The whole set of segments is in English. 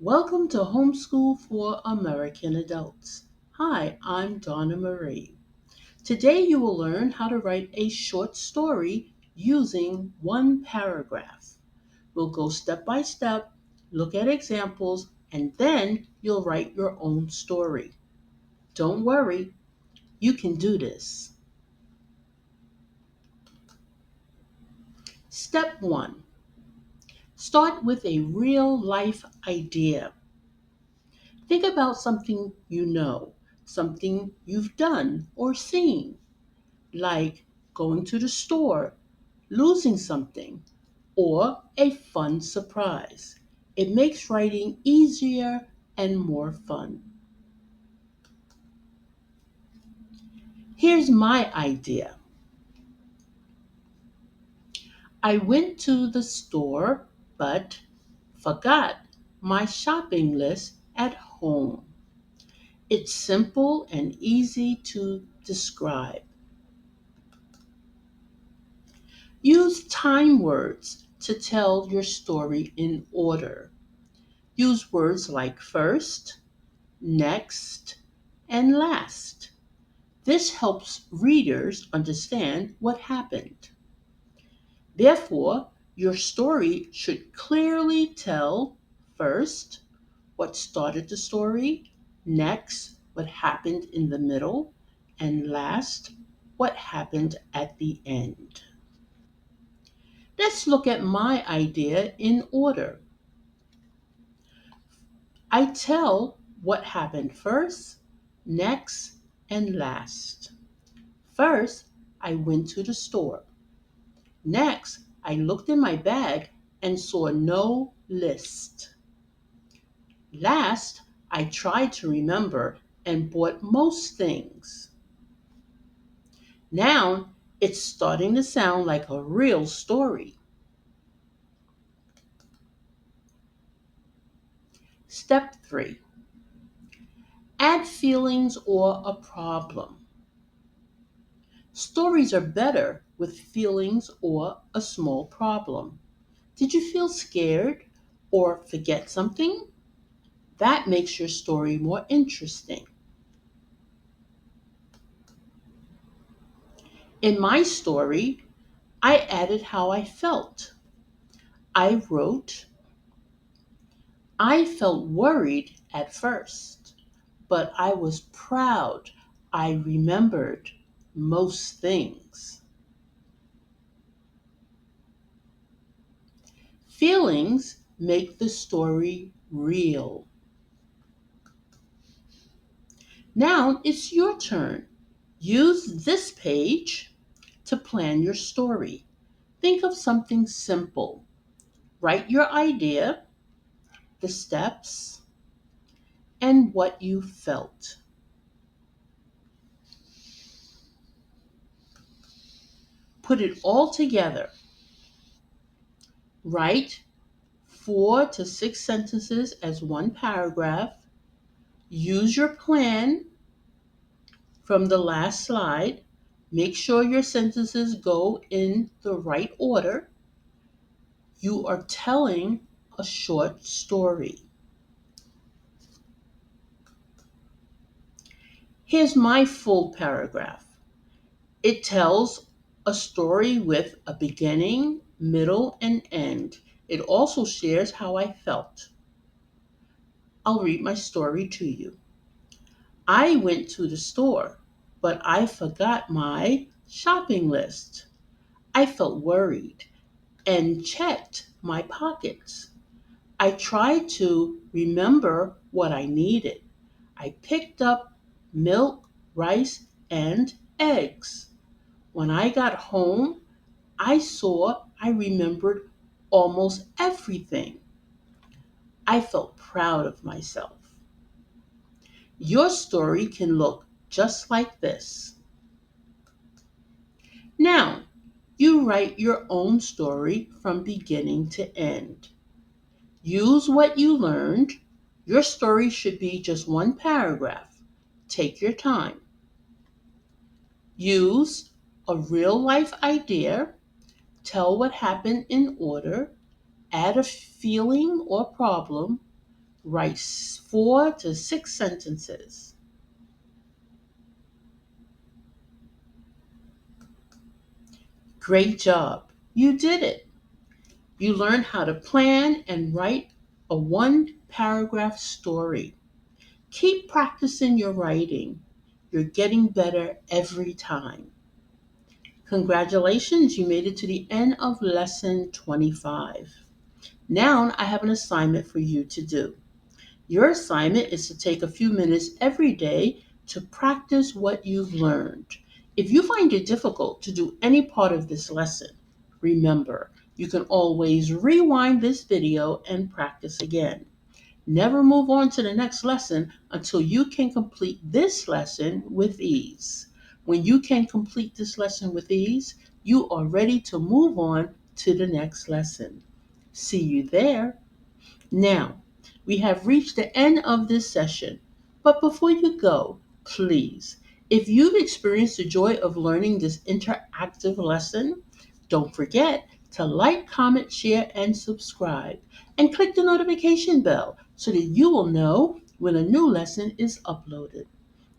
Welcome to Homeschool for American Adults. Hi, I'm Donna Marie. Today you will learn how to write a short story using one paragraph. We'll go step by step, look at examples, and then you'll write your own story. Don't worry, you can do this. Step 1. Start with a real life idea. Think about something you know, something you've done or seen, like going to the store, losing something, or a fun surprise. It makes writing easier and more fun. Here's my idea. I went to the store but forgot my shopping list at home. It's simple and easy to describe. Use time words to tell your story in order. Use words like first, next, and last. This helps readers understand what happened. Therefore, your story should clearly tell first what started the story, next, what happened in the middle, and last, what happened at the end. Let's look at my idea in order. I tell what happened first, next, and last. First, I went to the store. Next, I looked in my bag and saw no list. Last, I tried to remember and bought most things. Now, it's starting to sound like a real story. Step 3. Add feelings or a problem. Stories are better with feelings or a small problem. Did you feel scared or forget something? That makes your story more interesting. In my story, I added how I felt. I wrote, I felt worried at first, but I was proud I remembered most things. Feelings make the story real. Now it's your turn. Use this page to plan your story. Think of something simple. Write your idea, the steps, and what you felt. Put it all together. Write 4 to 6 sentences as one paragraph. Use your plan from the last slide. Make sure your sentences go in the right order. You are telling a short story. Here's my full paragraph. It tells a story with a beginning, middle, and end. It also shares how I felt. I'll read my story to you. I went to the store, but I forgot my shopping list. I felt worried and checked my pockets. I tried to remember what I needed. I picked up milk, rice, and eggs. When I got home, I remembered almost everything. I felt proud of myself. Your story can look just like this. Now, you write your own story from beginning to end. Use what you learned. Your story should be just one paragraph. Take your time. Use a real life idea. Tell what happened in order. Add a feeling or problem. Write 4 to 6 sentences. Great job. You did it. You learned how to plan and write a 1 paragraph story. Keep practicing your writing. You're getting better every time. Congratulations, you made it to the end of lesson 25. Now I have an assignment for you to do. Your assignment is to take a few minutes every day to practice what you've learned. If you find it difficult to do any part of this lesson, remember, you can always rewind this video and practice again. Never move on to the next lesson until you can complete this lesson with ease. When you can complete this lesson with ease, you are ready to move on to the next lesson. See you there. Now, we have reached the end of this session, but before you go, please, if you've experienced the joy of learning this interactive lesson, don't forget to like, comment, share, and subscribe, and click the notification bell so that you will know when a new lesson is uploaded.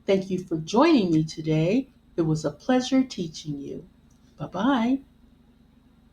Thank you for joining me today. It was a pleasure teaching you. Bye bye.